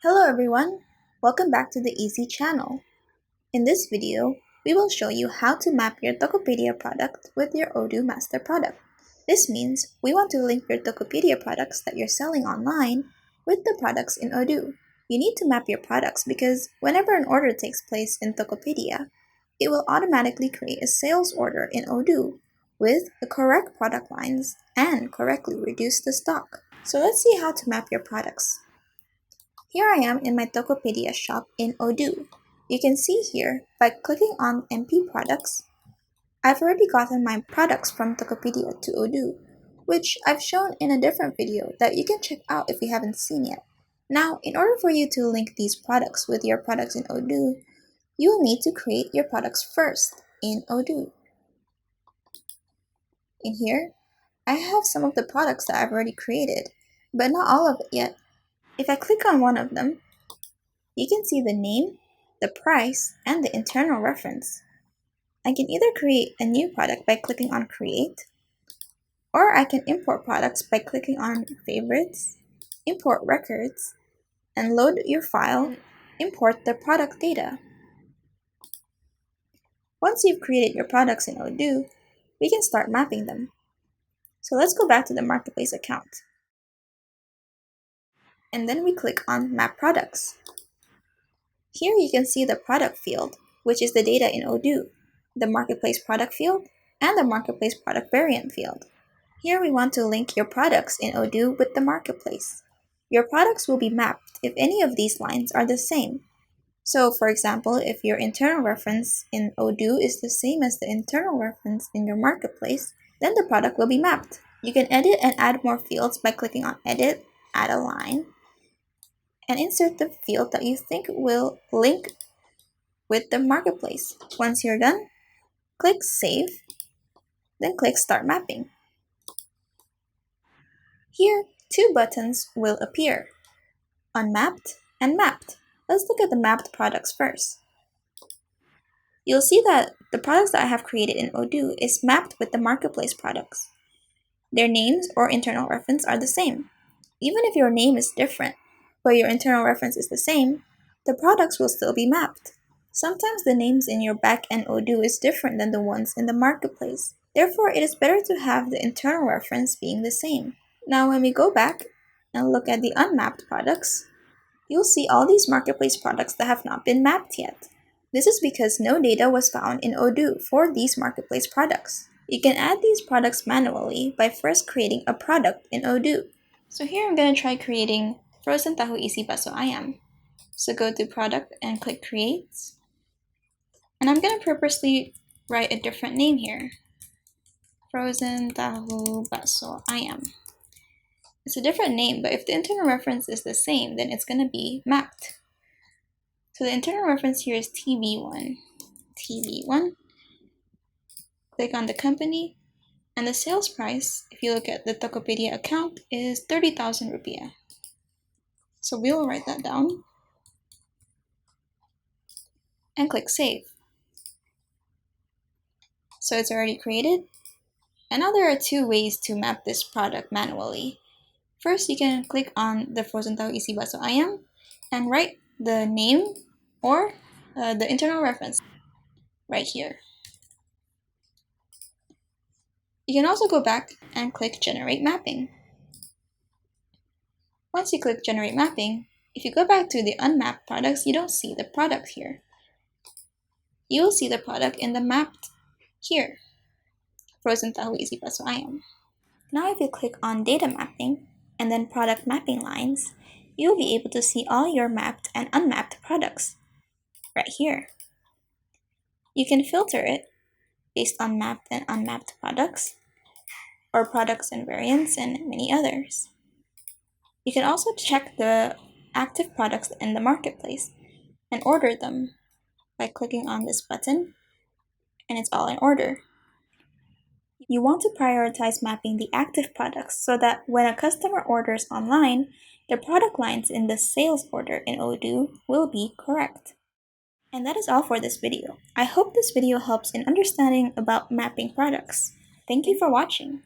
Hello everyone, welcome back to the EZI channel. In this video, we will show you how to map your Tokopedia product with your Odoo master product. This means we want to link your Tokopedia products that you're selling online with the products in Odoo. You need to map your products because whenever an order takes place in Tokopedia, it will automatically create a sales order in Odoo with the correct product lines and correctly reduce the stock. So let's see how to map your products. Here I am in my Tokopedia shop in Odoo. You can see here, by clicking on MP products, I've already gotten my products from Tokopedia to Odoo, which I've shown in a different video that you can check out if you haven't seen yet. Now, in order for you to link these products with your products in Odoo, you will need to create your products first in Odoo. In here, I have some of the products that I've already created, but not all of it yet. If I click on one of them, you can see the name, the price, and the internal reference. I can either create a new product by clicking on Create, or I can import products by clicking on Favorites, Import Records, and load your file, import the product data. Once you've created your products in Odoo, we can start mapping them. So let's go back to the Marketplace account. And then we click on Map Products. Here you can see the product field, which is the data in Odoo, the Marketplace product field, and the Marketplace product variant field. Here we want to link your products in Odoo with the Marketplace. Your products will be mapped if any of these lines are the same. So for example, if your internal reference in Odoo is the same as the internal reference in your Marketplace, then the product will be mapped. You can edit and add more fields by clicking on Edit, Add a Line, and insert the field that you think will link with the Marketplace. Once you're done, click Save, then click Start Mapping. Here, two buttons will appear, Unmapped and Mapped. Let's look at the mapped products first. You'll see that the products that I have created in Odoo is mapped with the Marketplace products. Their names or internal reference are the same. Even if your name is different, but your internal reference is the same, the products will still be mapped. Sometimes the names in your backend Odoo is different than the ones in the Marketplace. Therefore, it is better to have the internal reference being the same. Now, when we go back and look at the unmapped products, you'll see all these Marketplace products that have not been mapped yet. This is because no data was found in Odoo for these Marketplace products. You can add these products manually by first creating a product in Odoo. So here I'm going to try creating Frozen Tahu Isi Bakso Ayam. So go to Product and click Create. And I'm going to purposely write a different name here. Frozen Tahu Bakso Ayam. It's a different name, but if the internal reference is the same, then it's going to be mapped. So the internal reference here is TB1. TB1. Click on the company, and the sales price, if you look at the Tokopedia account, is 30,000 rupiah. So we will write that down and click Save. So it's already created. And now there are two ways to map this product manually. First, you can click on the Frozen Tahu Isi Bakso Ayam and write the name or the internal reference right here. You can also go back and click Generate Mapping. Once you click Generate Mapping, if you go back to the unmapped products, you don't see the product here. You will see the product in the mapped here, Frozen Tahu Isi Bakso Ayam. Now if you click on Data Mapping and then Product Mapping Lines, you'll be able to see all your mapped and unmapped products right here. You can filter it based on mapped and unmapped products, or products and variants, and many others. You can also check the active products in the Marketplace and order them by clicking on this button, and it's all in order. You want to prioritize mapping the active products so that when a customer orders online, the product lines in the sales order in Odoo will be correct. And that is all for this video. I hope this video helps in understanding about mapping products. Thank you for watching.